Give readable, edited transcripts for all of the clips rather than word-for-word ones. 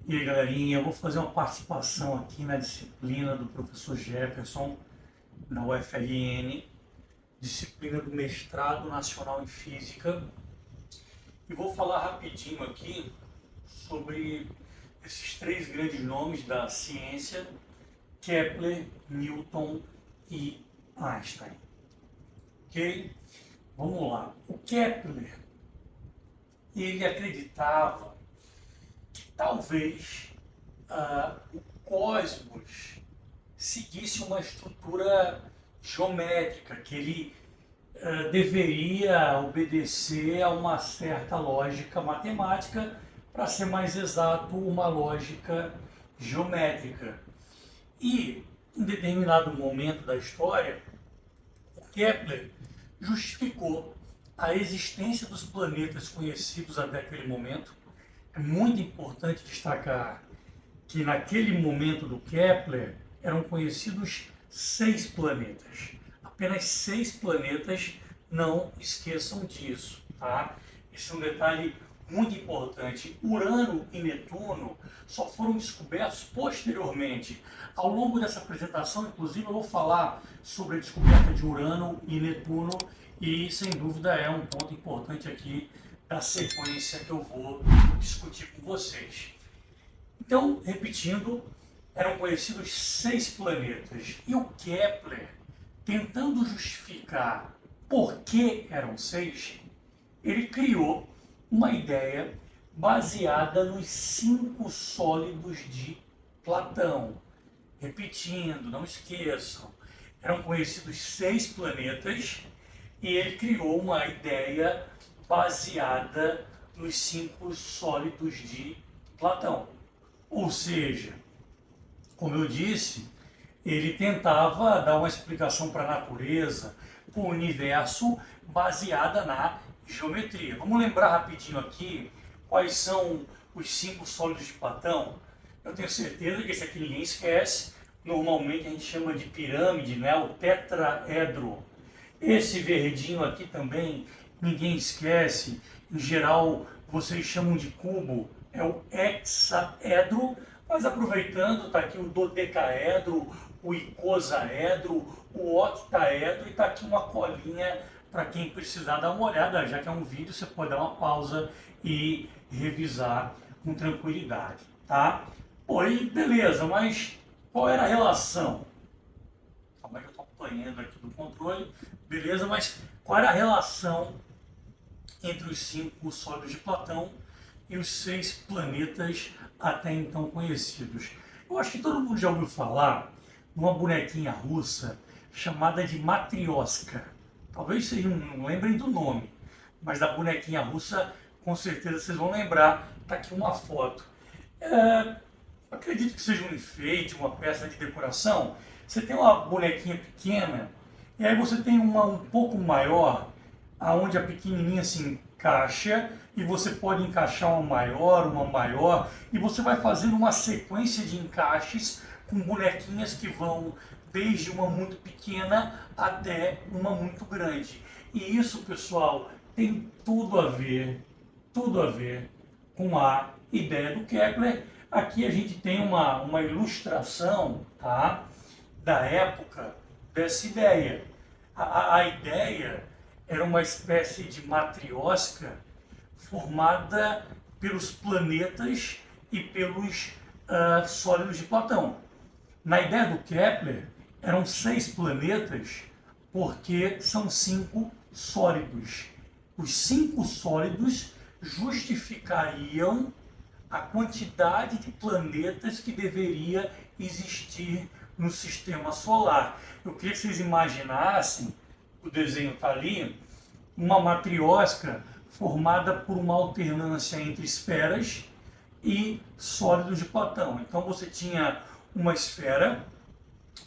E aí, galerinha, eu vou fazer uma participação aqui na disciplina do professor Jefferson, na UFRN, disciplina do Mestrado Nacional em Física. E vou falar rapidinho aqui sobre esses três grandes nomes da ciência: Kepler, Newton e Einstein. Ok? Vamos lá. O Kepler, ele acreditava que talvez o cosmos seguisse uma estrutura geométrica, que ele deveria obedecer a uma certa lógica matemática, para ser mais exato, uma lógica geométrica. E, em determinado momento da história, o Kepler justificou a existência dos planetas conhecidos até aquele momento. É muito importante destacar que naquele momento do Kepler eram conhecidos 6 planetas. Apenas 6 planetas, não esqueçam disso, tá? Esse é um detalhe muito importante. Urano e Netuno só foram descobertos posteriormente. Ao longo dessa apresentação, inclusive, eu vou falar sobre a descoberta de Urano e Netuno e, sem dúvida, é um ponto importante aqui da sequência que eu vou discutir com vocês. Então, repetindo, eram conhecidos 6 planetas. E o Kepler, tentando justificar por que eram 6, ele criou uma ideia baseada nos 5 sólidos de Platão. Repetindo, não esqueçam, eram conhecidos 6 planetas e ele criou uma ideia baseada nos 5 sólidos de Platão. Ou seja, como eu disse, ele tentava dar uma explicação para a natureza, para o universo, baseada na geometria. Vamos lembrar rapidinho aqui quais são os 5 sólidos de Platão. Eu tenho certeza que esse aqui ninguém esquece. Normalmente a gente chama de pirâmide, né? O tetraedro. Esse verdinho aqui também ninguém esquece. Em geral vocês chamam de cubo. É o hexaedro, mas aproveitando, está aqui o dodecaedro, o icosaedro, o octaedro e está aqui uma colinha para quem precisar dar uma olhada, já que é um vídeo, você pode dar uma pausa e revisar com tranquilidade, tá? Oi, beleza, mas qual era a relação? Calma aí que eu estou apanhando aqui do controle. Beleza, mas qual era a relação entre os 5 sólidos de Platão e os 6 planetas até então conhecidos? Eu acho que todo mundo já ouviu falar numa bonequinha russa chamada de Matrioska. Talvez vocês não lembrem do nome, mas da bonequinha russa com certeza vocês vão lembrar. Está aqui uma foto. Acredito que seja um enfeite, uma peça de decoração. Você tem uma bonequinha pequena e aí você tem uma um pouco maior, aonde a pequenininha se encaixa e você pode encaixar uma maior e você vai fazendo uma sequência de encaixes com bonequinhas que vão desde uma muito pequena até uma muito grande. E isso, pessoal, tem tudo a ver com a ideia do Kepler. Aqui a gente tem uma ilustração, tá, da época dessa ideia. A ideia era uma espécie de matrioska formada pelos planetas e pelos sólidos de Platão. Na ideia do Kepler, eram 6 planetas porque são 5 sólidos. Os 5 sólidos justificariam a quantidade de planetas que deveria existir no sistema solar. Eu queria que vocês imaginassem, o desenho está ali, uma matriosca formada por uma alternância entre esferas e sólidos de Platão. Então você tinha uma esfera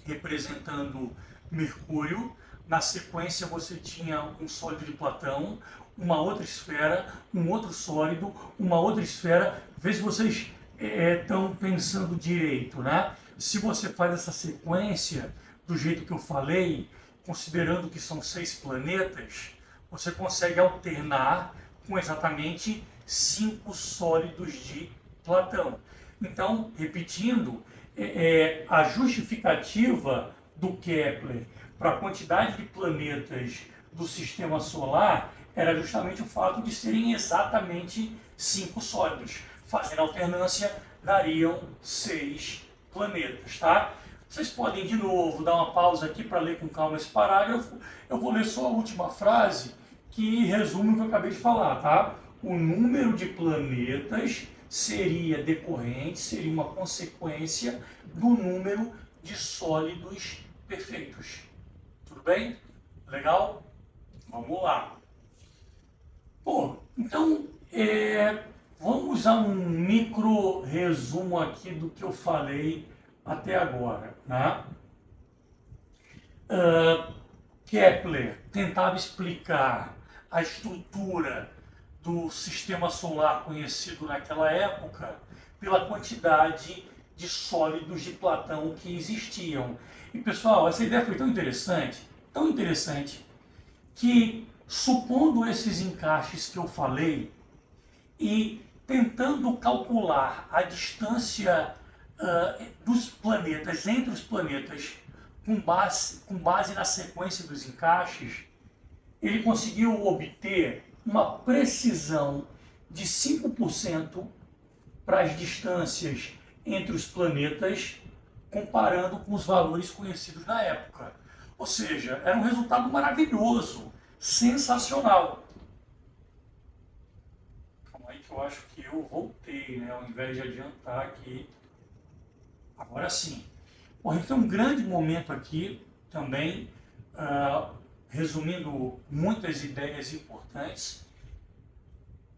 representando Mercúrio, na sequência você tinha um sólido de Platão, uma outra esfera, um outro sólido, uma outra esfera. Vê se vocês estão pensando direito, né? Se você faz essa sequência do jeito que eu falei, considerando que são 6 planetas, você consegue alternar com exatamente 5 sólidos de Platão. Então, repetindo, a justificativa do Kepler para a quantidade de planetas do sistema solar era justamente o fato de serem exatamente 5 sólidos. Fazendo alternância, dariam 6 planetas, tá? Vocês podem, de novo, dar uma pausa aqui para ler com calma esse parágrafo. Eu vou ler só a última frase, que resume o que eu acabei de falar, tá? O número de planetas seria decorrente, seria uma consequência do número de sólidos perfeitos. Tudo bem? Legal? Vamos lá. Bom, então, vamos a um micro resumo aqui do que eu falei até agora, né? Kepler tentava explicar a estrutura do sistema solar conhecido naquela época pela quantidade de sólidos de Platão que existiam. E pessoal, essa ideia foi tão interessante, que supondo esses encaixes que eu falei e tentando calcular a distância dos planetas, entre os planetas, com base na sequência dos encaixes, ele conseguiu obter uma precisão de 5% para as distâncias entre os planetas, comparando com os valores conhecidos na época. Ou seja, era um resultado maravilhoso, sensacional. Calma aí que eu acho que eu voltei, né? Ao invés de adiantar aqui. Agora sim. Bom, então um grande momento aqui também, resumindo muitas ideias importantes.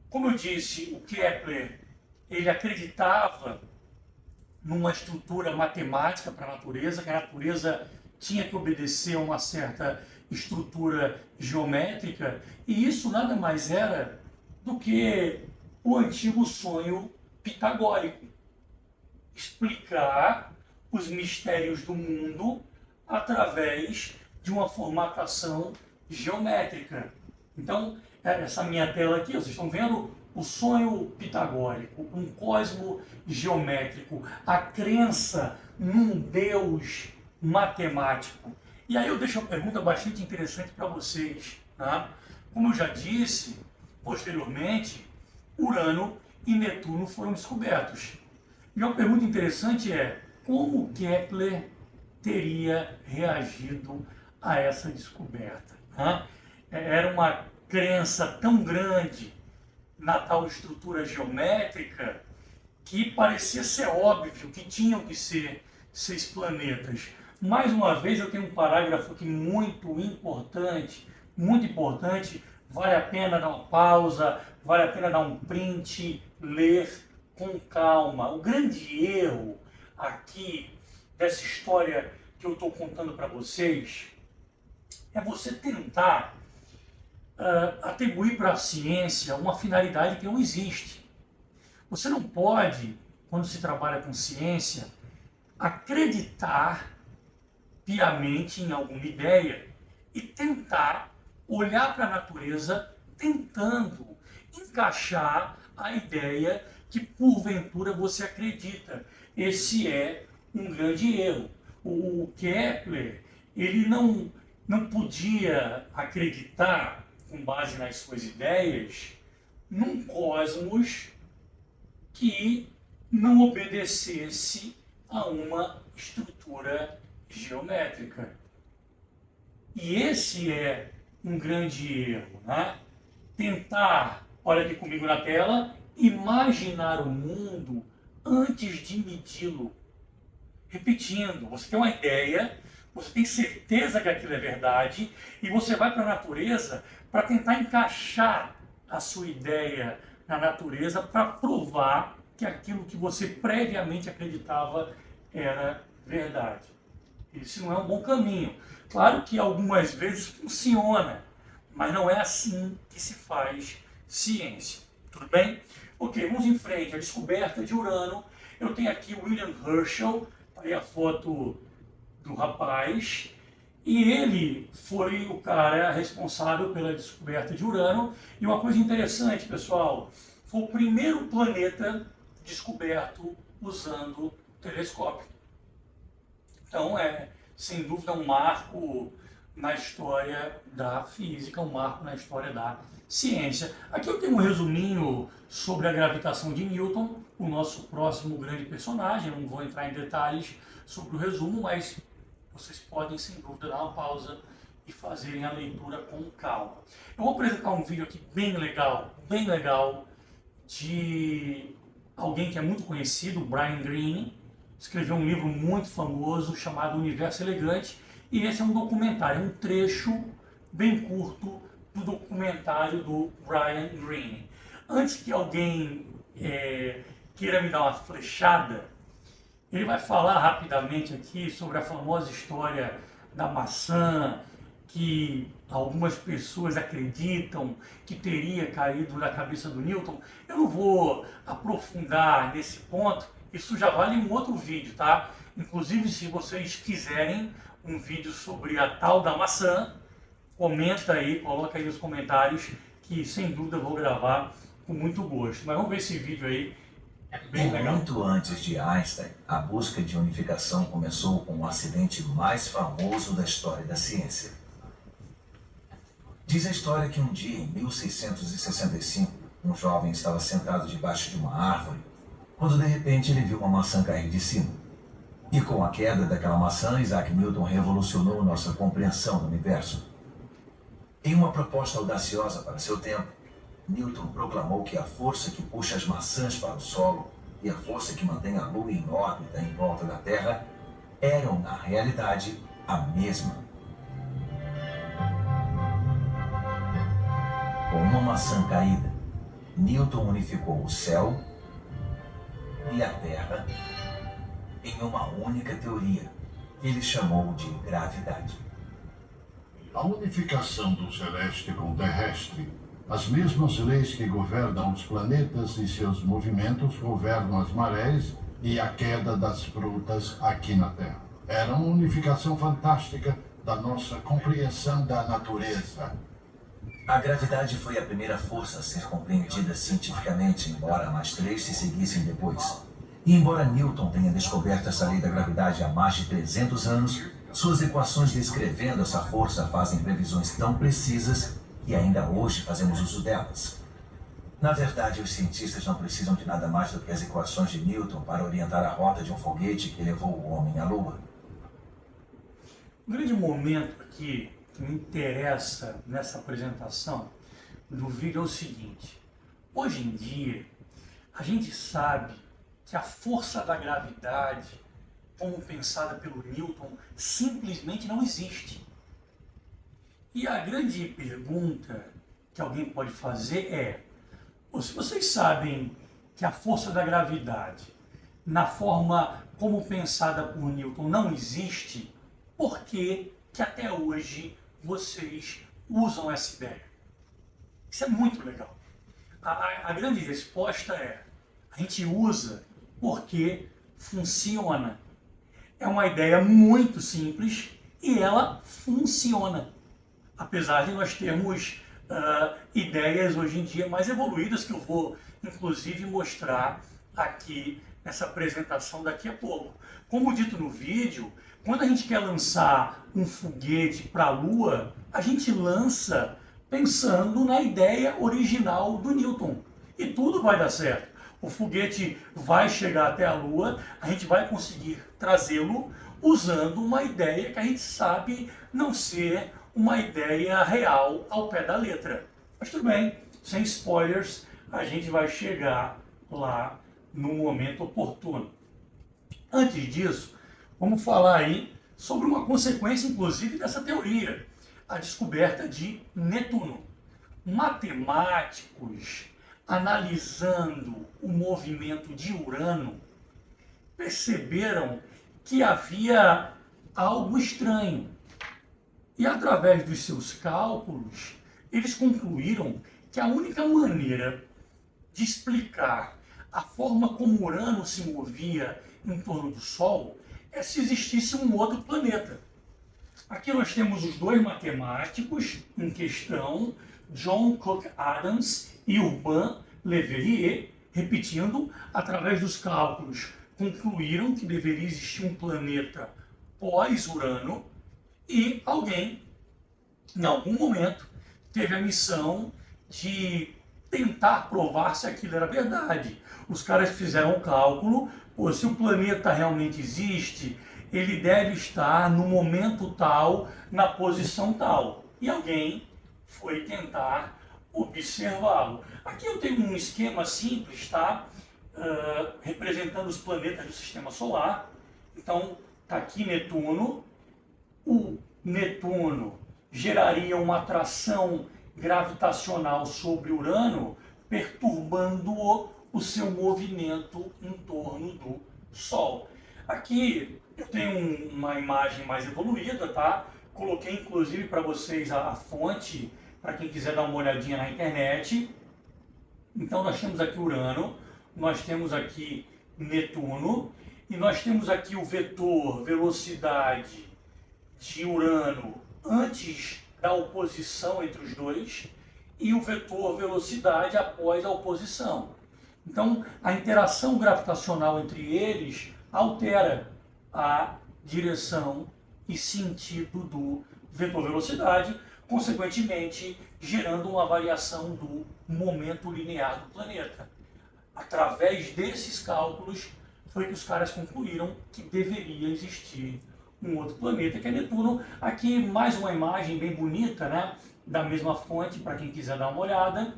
Como eu disse, o Kepler, ele acreditava numa estrutura matemática para a natureza, que a natureza tinha que obedecer a uma certa estrutura geométrica, e isso nada mais era do que o antigo sonho pitagórico. Explicar os mistérios do mundo através de uma formatação geométrica. Então, essa minha tela aqui, vocês estão vendo o sonho pitagórico, um cosmo geométrico, a crença num Deus matemático. E aí eu deixo uma pergunta bastante interessante para vocês. Tá? Como eu já disse, posteriormente, Urano e Netuno foram descobertos. E uma pergunta interessante é, como Kepler teria reagido a essa descoberta? Tá? Era uma crença tão grande na tal estrutura geométrica que parecia ser óbvio que tinham que ser 6 planetas. Mais uma vez eu tenho um parágrafo aqui muito importante, vale a pena dar uma pausa, vale a pena dar um print, ler com calma. O grande erro aqui dessa história que eu estou contando para vocês é você tentar atribuir para a ciência uma finalidade que não existe. Você não pode, quando se trabalha com ciência, acreditar piamente em alguma ideia e tentar olhar para a natureza tentando encaixar a ideia que porventura você acredita. Esse é um grande erro. O Kepler, ele não podia acreditar, com base nas suas ideias, num cosmos que não obedecesse a uma estrutura geométrica. E esse é um grande erro, né? Tentar, olha aqui comigo na tela, imaginar o mundo antes de medi-lo. Repetindo, você tem uma ideia, você tem certeza que aquilo é verdade, e você vai para a natureza para tentar encaixar a sua ideia na natureza para provar que aquilo que você previamente acreditava era verdade. Esse não é um bom caminho. Claro que algumas vezes funciona, mas não é assim que se faz ciência. Tudo bem? Ok, vamos em frente. A descoberta de Urano. Eu tenho aqui o William Herschel, aí a foto do rapaz, e ele foi o cara responsável pela descoberta de Urano. E uma coisa interessante, pessoal, foi o primeiro planeta descoberto usando telescópio. Então é, sem dúvida, um marco na história da física, um marco na história da ciência. Aqui eu tenho um resuminho sobre a gravitação de Newton, o nosso próximo grande personagem. Não vou entrar em detalhes sobre o resumo, mas vocês podem, sem dúvida, dar uma pausa e fazerem a leitura com calma. Eu vou apresentar um vídeo aqui bem legal, de alguém que é muito conhecido, Brian Greene. Escreveu um livro muito famoso chamado Universo Elegante, e esse é um documentário, um trecho bem curto do documentário do Brian Greene. Antes que alguém queira me dar uma flechada, ele vai falar rapidamente aqui sobre a famosa história da maçã, que algumas pessoas acreditam que teria caído na cabeça do Newton. Eu não vou aprofundar nesse ponto, isso já vale um outro vídeo, tá? Inclusive, se vocês quiserem um vídeo sobre a tal da maçã, comenta aí, coloca aí nos comentários, que sem dúvida eu vou gravar com muito gosto. Mas vamos ver esse vídeo aí, bem legal. Muito antes de Einstein, a busca de unificação começou com o acidente mais famoso da história da ciência. Diz a história que um dia, em 1665, um jovem estava sentado debaixo de uma árvore, quando de repente ele viu uma maçã cair de cima. E com a queda daquela maçã, Isaac Newton revolucionou nossa compreensão do universo. Em uma proposta audaciosa para seu tempo, Newton proclamou que a força que puxa as maçãs para o solo e a força que mantém a Lua em órbita em volta da Terra eram, na realidade, a mesma. Com uma maçã caída, Newton unificou o céu e a Terra em uma única teoria, que ele chamou de gravidade. A unificação do celeste com o terrestre, as mesmas leis que governam os planetas e seus movimentos governam as marés e a queda das frutas aqui na Terra. Era uma unificação fantástica da nossa compreensão da natureza. A gravidade foi a primeira força a ser compreendida cientificamente, embora mais três se seguissem depois. E embora Newton tenha descoberto essa lei da gravidade há mais de 300 anos, suas equações descrevendo essa força fazem previsões tão precisas que ainda hoje fazemos uso delas. Na verdade, os cientistas não precisam de nada mais do que as equações de Newton para orientar a rota de um foguete que levou o homem à Lua. Um grande momento aqui que me interessa nessa apresentação do vídeo é o seguinte: hoje em dia, a gente sabe que a força da gravidade, como pensada pelo Newton, simplesmente não existe. E a grande pergunta que alguém pode fazer é: se vocês sabem que a força da gravidade, na forma como pensada por Newton, não existe, por que até hoje vocês usam essa ideia? Isso é muito legal. A grande resposta é: a gente usa porque funciona. É uma ideia muito simples e ela funciona. Apesar de nós termos ideias hoje em dia mais evoluídas, que eu vou inclusive mostrar aqui nessa apresentação daqui a pouco. Como dito no vídeo, quando a gente quer lançar um foguete para a Lua, a gente lança pensando na ideia original do Newton. E tudo vai dar certo. O foguete vai chegar até a Lua, a gente vai conseguir trazê-lo usando uma ideia que a gente sabe não ser uma ideia real ao pé da letra. Mas tudo bem, sem spoilers, a gente vai chegar lá no momento oportuno. Antes disso, vamos falar aí sobre uma consequência, inclusive, dessa teoria, a descoberta de Netuno. Matemáticos, analisando o movimento de Urano, perceberam que havia algo estranho. E através dos seus cálculos, eles concluíram que a única maneira de explicar a forma como Urano se movia em torno do Sol é se existisse um outro planeta. Aqui nós temos os dois matemáticos em questão, John Cook Adams e Urbain Le Verrier, Repetindo, através dos cálculos, concluíram que deveria existir um planeta pós-Urano e alguém, em algum momento, teve a missão de tentar provar se aquilo era verdade. Os caras fizeram o cálculo, pô, se o planeta realmente existe, ele deve estar no momento tal, na posição tal. E alguém foi tentar observá-lo. Aqui eu tenho um esquema simples, tá? Representando os planetas do Sistema Solar. Então, está aqui Netuno. O Netuno geraria uma atração gravitacional sobre Urano, perturbando o seu movimento em torno do Sol. Aqui eu tenho uma imagem mais evoluída, tá? Coloquei inclusive para vocês a fonte, para quem quiser dar uma olhadinha na internet. Então nós temos aqui Urano, nós temos aqui Netuno, e nós temos aqui o vetor velocidade de Urano antes da oposição entre os dois e o vetor velocidade após a oposição. Então, a interação gravitacional entre eles altera a direção e sentido do vetor velocidade, consequentemente gerando uma variação do momento linear do planeta. Através desses cálculos foi que os caras concluíram que deveria existir um outro planeta, que é Netuno. Aqui mais uma imagem bem bonita, né, da mesma fonte, para quem quiser dar uma olhada.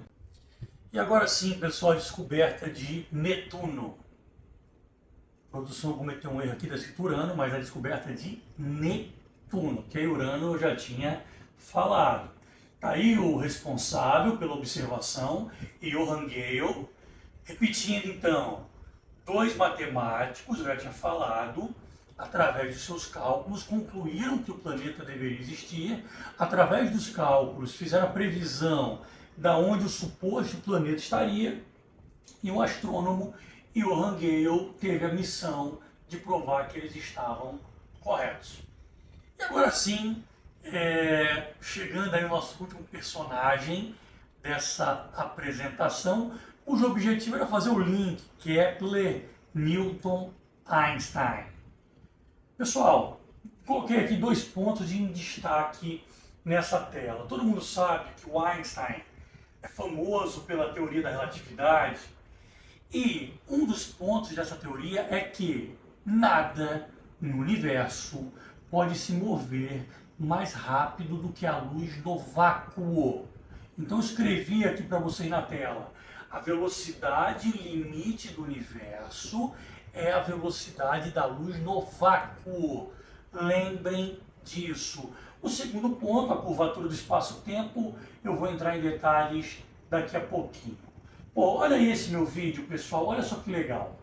E agora sim, pessoal, a descoberta de Netuno. A produção cometeu um erro aqui da Urano, mas a descoberta de Netuno, que é Urano eu já tinha falado. Está aí o responsável pela observação, Johann Gale. Repetindo então, dois matemáticos, eu já tinha falado, através de seus cálculos, concluíram que o planeta deveria existir. Através dos cálculos, fizeram a previsão de onde o suposto planeta estaria. E o astrônomo Johann Gale teve a missão de provar que eles estavam corretos. E agora sim, chegando aí o nosso último personagem dessa apresentação, cujo objetivo era fazer o link Kepler, Newton, Einstein. Pessoal, coloquei aqui dois pontos em destaque nessa tela. Todo mundo sabe que o Einstein é famoso pela teoria da relatividade e um dos pontos dessa teoria é que nada no universo pode se mover mais rápido do que a luz no vácuo. Então eu escrevi aqui para vocês na tela: a velocidade limite do universo é a velocidade da luz no vácuo. Lembrem disso. O segundo ponto, a curvatura do espaço-tempo, eu vou entrar em detalhes daqui a pouquinho. Pô, olha aí esse meu vídeo, pessoal, olha só que legal.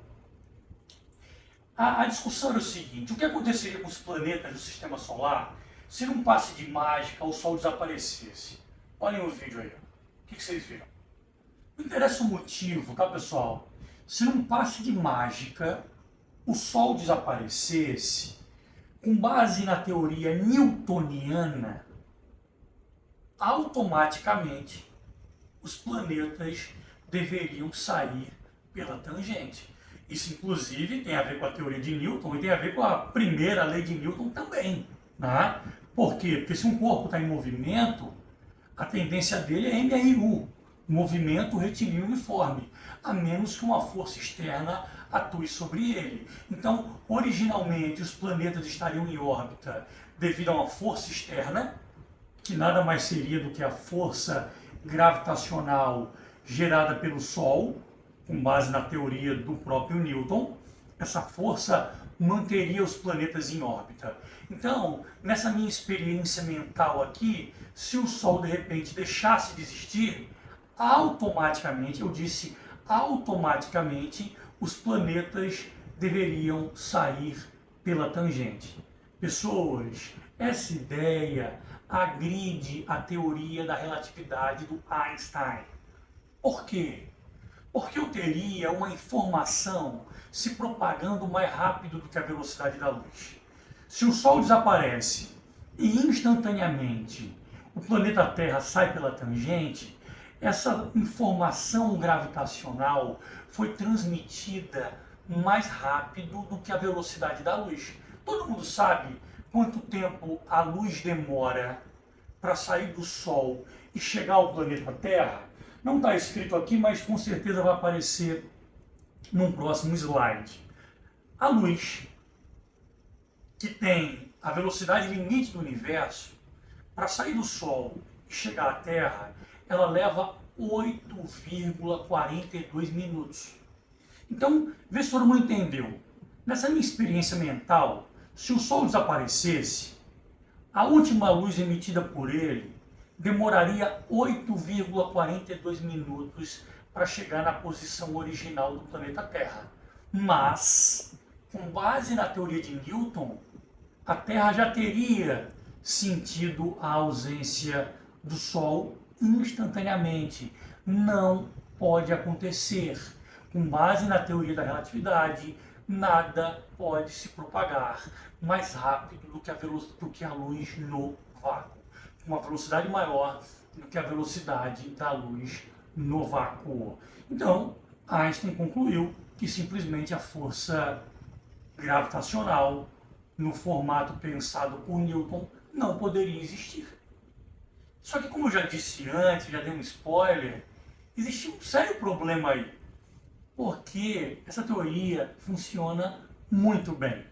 A discussão era o seguinte: o que aconteceria com os planetas do Sistema Solar se num passe de mágica o Sol desaparecesse? Olhem o vídeo aí. O que vocês viram? Não interessa o motivo, tá, pessoal? Se num passe de mágica o Sol desaparecesse, com base na teoria newtoniana, automaticamente os planetas deveriam sair pela tangente. Isso, inclusive, tem a ver com a teoria de Newton e tem a ver com a primeira lei de Newton também. Né? Por quê? Porque se um corpo está em movimento, a tendência dele é MRU, movimento retilíneo uniforme, a menos que uma força externa atue sobre ele. Então, originalmente, os planetas estariam em órbita devido a uma força externa, que nada mais seria do que a força gravitacional gerada pelo Sol, com base na teoria do próprio Newton. Essa força manteria os planetas em órbita. Então, nessa minha experiência mental aqui, se o Sol de repente deixasse de existir, automaticamente, eu disse automaticamente, os planetas deveriam sair pela tangente. Pessoas, essa ideia agride a teoria da relatividade do Einstein. Por quê? Porque eu teria uma informação se propagando mais rápido do que a velocidade da luz. Se o Sol desaparece e instantaneamente o planeta Terra sai pela tangente, essa informação gravitacional foi transmitida mais rápido do que a velocidade da luz. Todo mundo sabe quanto tempo a luz demora para sair do Sol e chegar ao planeta Terra? Não está escrito aqui, mas com certeza vai aparecer num próximo slide. A luz, que tem a velocidade limite do universo, para sair do Sol e chegar à Terra, ela leva 8,42 minutos. Então, vê se todo mundo entendeu. Nessa minha experiência mental, se o Sol desaparecesse, a última luz emitida por ele demoraria 8,42 minutos para chegar na posição original do planeta Terra. Mas, com base na teoria de Newton, a Terra já teria sentido a ausência do Sol instantaneamente. Não pode acontecer. Com base na teoria da relatividade, nada pode se propagar mais rápido do que a luz no vácuo, com uma velocidade maior do que a velocidade da luz no vácuo. Então, Einstein concluiu que simplesmente a força gravitacional, no formato pensado por Newton, não poderia existir. Só que, como eu já disse antes, já dei um spoiler, existe um sério problema aí, porque essa teoria funciona muito bem.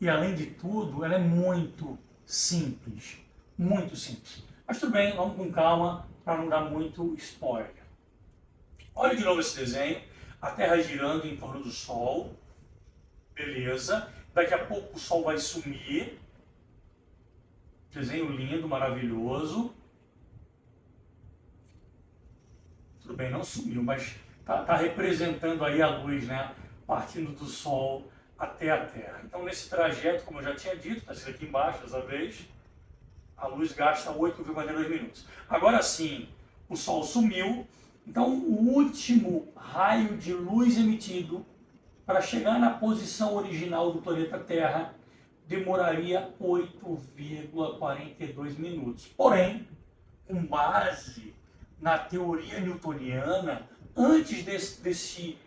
E, além de tudo, ela é muito simples. Muito simples. Mas tudo bem, vamos com calma para não dar muito spoiler. Olha de novo esse desenho. A Terra girando em torno do Sol. Beleza. Daqui a pouco o Sol vai sumir. Desenho lindo, maravilhoso. Tudo bem, não sumiu, mas está representando aí a luz, né? Partindo do Sol até a Terra. Então, nesse trajeto, como eu já tinha dito, está escrito aqui embaixo dessa vez, a luz gasta 8,2 minutos. Agora sim, o Sol sumiu, então o último raio de luz emitido para chegar na posição original do planeta Terra demoraria 8,42 minutos. Porém, com base na teoria newtoniana, antes desse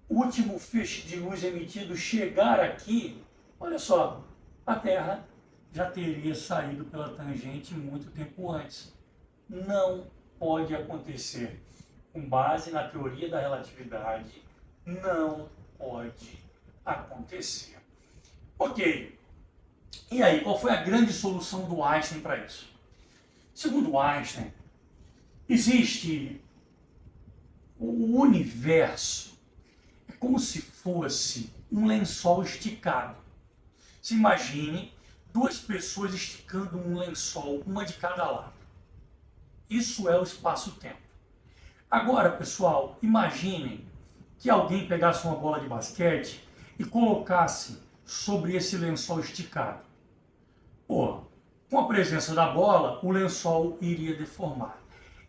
último feixe de luz emitido chegar aqui, olha só, a Terra já teria saído pela tangente muito tempo antes. Não pode acontecer. Com base na teoria da relatividade, não pode acontecer. Ok. E aí, qual foi a grande solução do Einstein para isso? Segundo Einstein, existe o universo é como se fosse um lençol esticado. Se imagine duas pessoas esticando um lençol, uma de cada lado. Isso é o espaço-tempo. Agora, pessoal, imaginem que alguém pegasse uma bola de basquete e colocasse sobre esse lençol esticado. Pô, com a presença da bola, o lençol iria deformar.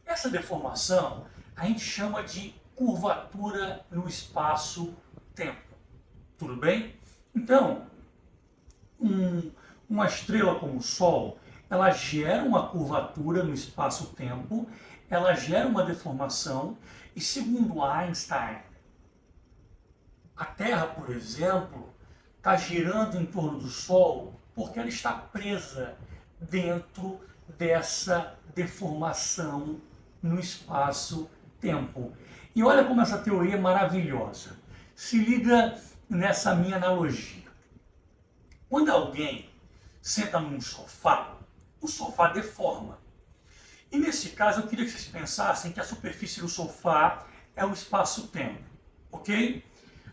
Essa deformação a gente chama de curvatura no espaço-tempo. Tudo bem? Então, uma estrela como o Sol, ela gera uma curvatura no espaço-tempo, ela gera uma deformação, e segundo Einstein, a Terra, por exemplo, está girando em torno do Sol porque ela está presa dentro dessa deformação no espaço-tempo. E olha como essa teoria é maravilhosa. Se liga nessa minha analogia. Quando alguém senta num sofá, o sofá deforma. E nesse caso eu queria que vocês pensassem que a superfície do sofá é o espaço-tempo, ok?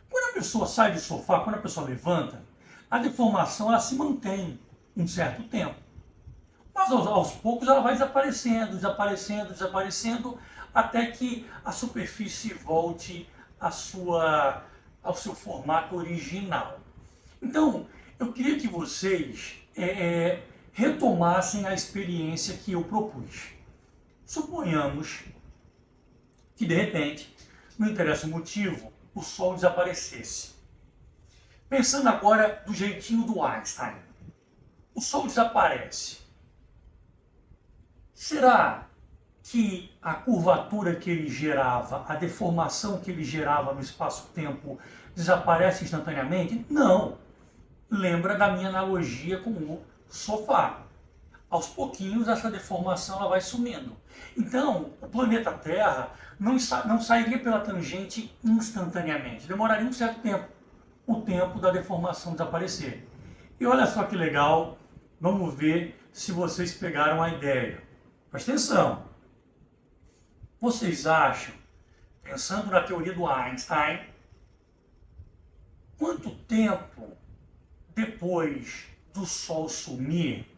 Quando a pessoa sai do sofá, quando a pessoa levanta, a deformação ela se mantém um certo tempo. Mas aos poucos ela vai desaparecendo, desaparecendo, desaparecendo, até que a superfície volte ao seu formato original. Então, eu queria que vocês retomassem a experiência que eu propus. Suponhamos que, de repente, não interessa o motivo, o Sol desaparecesse. Pensando agora do jeitinho do Einstein, o Sol desaparece. Será que a curvatura que ele gerava, a deformação que ele gerava no espaço-tempo desaparece instantaneamente? Não. Lembra da minha analogia com o sofá. Aos pouquinhos essa deformação ela vai sumindo. Então, o planeta Terra não sairia pela tangente instantaneamente. Demoraria um certo tempo, o tempo da deformação desaparecer. E olha só que legal, vamos ver se vocês pegaram a ideia. Presta atenção. Vocês acham, pensando na teoria do Einstein, quanto tempo depois do Sol sumir,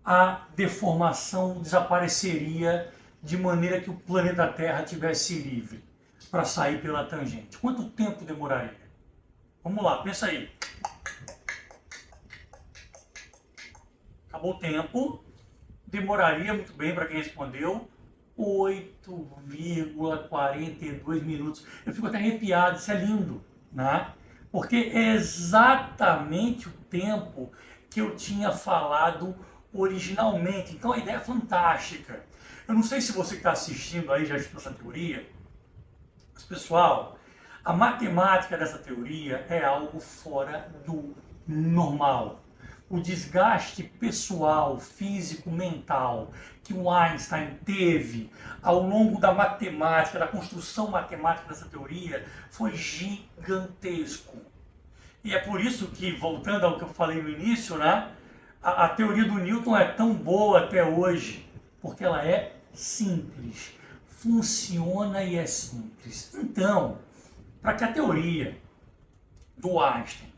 a deformação desapareceria de maneira que o planeta Terra tivesse livre para sair pela tangente? Quanto tempo demoraria? Vamos lá, pensa aí. Acabou o tempo. Demoraria, muito bem, para quem respondeu, 8,42 minutos. Eu fico até arrepiado, isso é lindo, né? Porque é exatamente o tempo que eu tinha falado originalmente. Então a ideia é fantástica. Eu não sei se você que está assistindo aí já estudou essa teoria, mas pessoal, a matemática dessa teoria é algo fora do normal. O desgaste pessoal, físico, mental que o Einstein teve ao longo da matemática, da construção matemática dessa teoria, foi gigantesco. E é por isso que, voltando ao que eu falei no início, né, a teoria do Newton é tão boa até hoje, porque ela é simples, funciona e é simples. Então, para que a teoria do Einstein,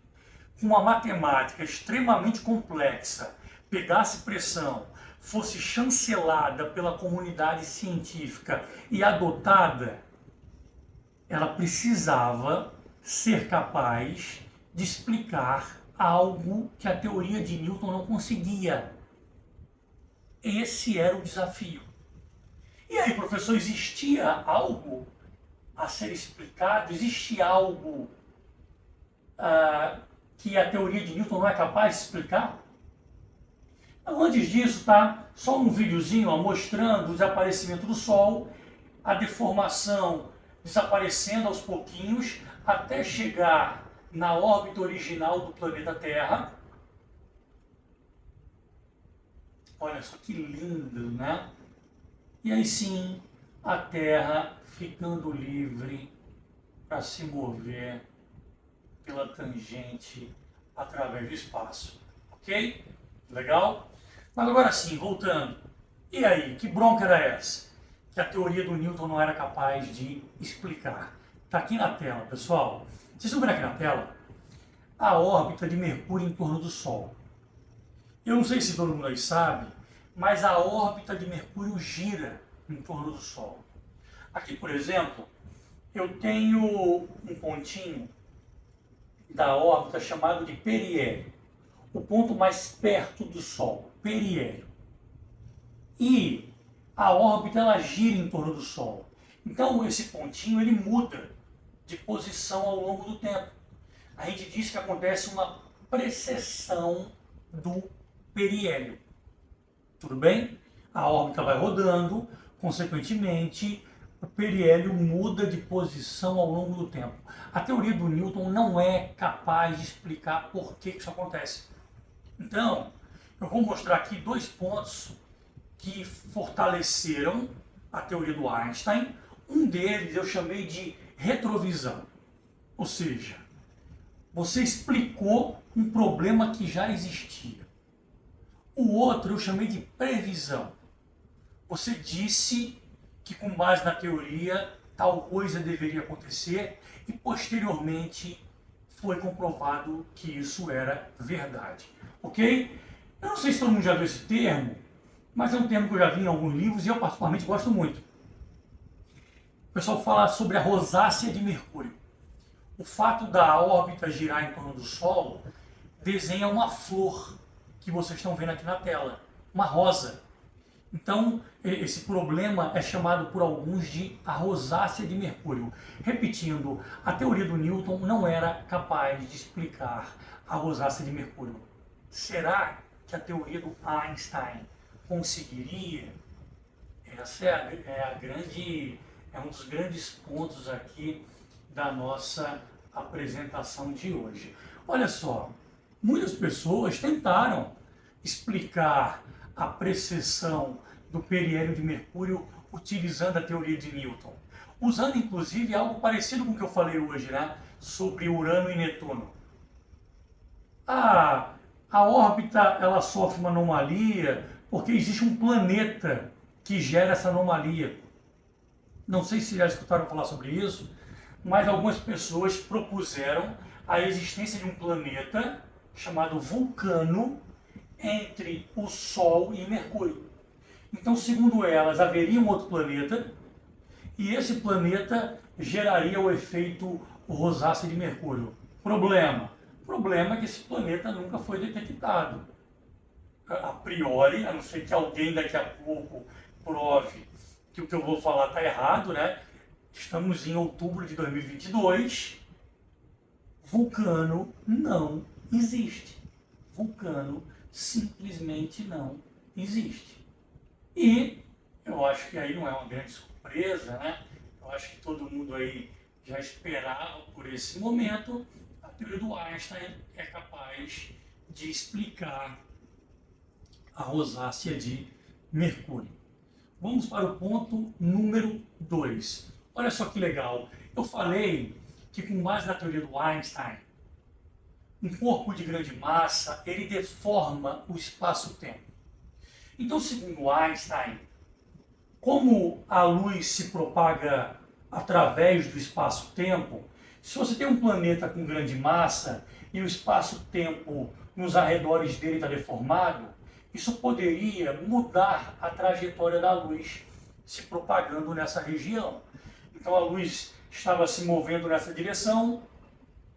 com uma matemática extremamente complexa, pegasse pressão, fosse chancelada pela comunidade científica e adotada, ela precisava ser capaz de explicar algo que a teoria de Newton não conseguia. Esse era o desafio. E aí, professor, existia algo a ser explicado? Existe algo que a teoria de Newton não é capaz de explicar? Então, antes disso, tá? Só um videozinho mostrando o desaparecimento do Sol, a deformação desaparecendo aos pouquinhos, até chegar na órbita original do planeta Terra. Olha só que lindo, né? E aí sim, a Terra ficando livre para se mover pela tangente através do espaço. Ok? Legal? Mas agora sim, voltando. E aí, que bronca era essa? Que a teoria do Newton não era capaz de explicar. Está aqui na tela, pessoal. Vocês estão vendo aqui na tela a órbita de Mercúrio em torno do Sol. Eu não sei se todo mundo aí sabe, mas a órbita de Mercúrio gira em torno do Sol. Aqui, por exemplo, eu tenho um pontinho da órbita chamado de periélio, o ponto mais perto do Sol, periélio. E a órbita ela gira em torno do Sol. Então esse pontinho ele muda de posição ao longo do tempo. A gente diz que acontece uma precessão do periélio. Tudo bem? A órbita vai rodando, consequentemente o periélio muda de posição ao longo do tempo. A teoria do Newton não é capaz de explicar por que isso acontece. Então, eu vou mostrar aqui dois pontos que fortaleceram a teoria do Einstein. Um deles eu chamei de retrovisão. Ou seja, você explicou um problema que já existia. O outro eu chamei de previsão. Você disse que com base na teoria tal coisa deveria acontecer e posteriormente foi comprovado que isso era verdade. Ok? Eu não sei se todo mundo já viu esse termo, mas é um termo que eu já vi em alguns livros e eu particularmente gosto muito. O pessoal fala sobre a rosácea de Mercúrio. O fato da órbita girar em torno do Sol desenha uma flor que vocês estão vendo aqui na tela, uma rosa. Então, esse problema é chamado por alguns de a rosácea de Mercúrio. Repetindo, a teoria do Newton não era capaz de explicar a rosácea de Mercúrio. Será que a teoria do Einstein conseguiria? Essa é um dos grandes pontos aqui da nossa apresentação de hoje. Olha só, muitas pessoas tentaram explicar a precessão do periélio de Mercúrio utilizando a teoria de Newton, usando inclusive algo parecido com o que eu falei hoje, né, sobre Urano e Netuno. A órbita ela sofre uma anomalia porque existe um planeta que gera essa anomalia. Não sei se já escutaram falar sobre isso, mas algumas pessoas propuseram a existência de um planeta chamado Vulcano entre o Sol e Mercúrio. Então, segundo elas, haveria um outro planeta e esse planeta geraria o efeito rosácea de Mercúrio. Problema é que esse planeta nunca foi detectado. A priori, a não ser que alguém daqui a pouco prove que o que eu vou falar está errado, né? Estamos em outubro de 2022. Vulcano não existe. Vulcano simplesmente não existe. E eu acho que aí não é uma grande surpresa, né? Eu acho que todo mundo aí já esperava por esse momento. A teoria do Einstein é capaz de explicar a rosácea de Mercúrio. Vamos para o ponto número 2. Olha só que legal. Eu falei que com base na teoria do Einstein, um corpo de grande massa, ele deforma o espaço-tempo. Então, segundo Einstein, como a luz se propaga através do espaço-tempo, se você tem um planeta com grande massa e o espaço-tempo nos arredores dele está deformado, isso poderia mudar a trajetória da luz se propagando nessa região. Então a luz estava se movendo nessa direção,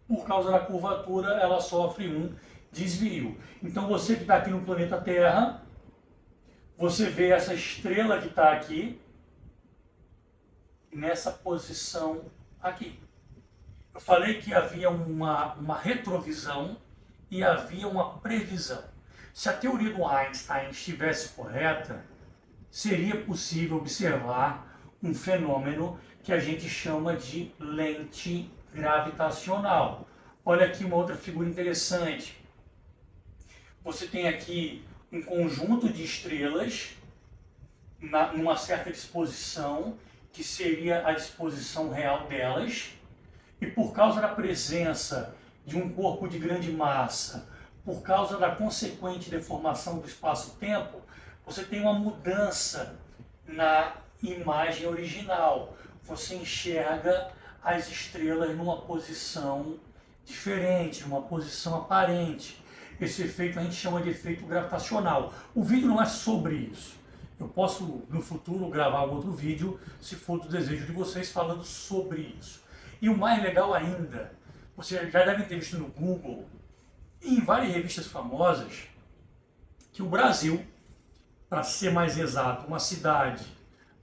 por causa da curvatura ela sofre um desvio. Então você que está aqui no planeta Terra, você vê essa estrela que está aqui, nessa posição aqui. Eu falei que havia uma retrovisão e havia uma previsão. Se a teoria do Einstein estivesse correta, seria possível observar um fenômeno que a gente chama de lente gravitacional. Olha aqui uma outra figura interessante. Você tem aqui um conjunto de estrelas numa certa disposição, que seria a disposição real delas, e por causa da presença de um corpo de grande massa, por causa da consequente deformação do espaço-tempo, você tem uma mudança na imagem original. Você enxerga as estrelas numa posição diferente, numa posição aparente. Esse efeito a gente chama de efeito gravitacional. O vídeo não é sobre isso. Eu posso, no futuro, gravar um outro vídeo, se for do desejo de vocês, falando sobre isso. E o mais legal ainda, você já deve ter visto no Google, e em várias revistas famosas, que o Brasil, para ser mais exato, uma cidade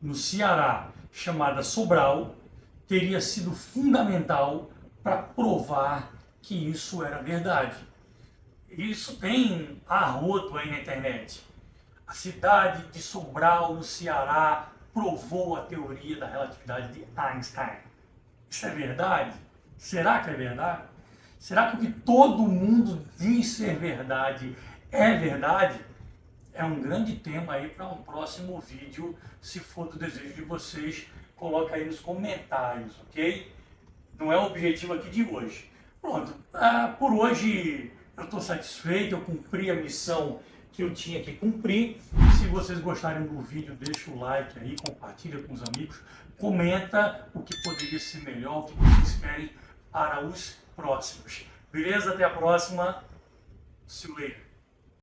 no Ceará chamada Sobral, teria sido fundamental para provar que isso era verdade. Isso tem arroto aí na internet. A cidade de Sobral, no Ceará, provou a teoria da relatividade de Einstein. Isso é verdade? Será que é verdade? Será que o que todo mundo diz ser verdade é verdade? É um grande tema aí para um próximo vídeo, se for do desejo de vocês, coloca aí nos comentários, ok? Não é o objetivo aqui de hoje. Pronto, por hoje eu estou satisfeito, eu cumpri a missão que eu tinha que cumprir. Se vocês gostarem do vídeo, deixa o like aí, compartilha com os amigos, comenta o que poderia ser melhor, o que vocês querem para os próximos. Beleza? Até a próxima. See you later.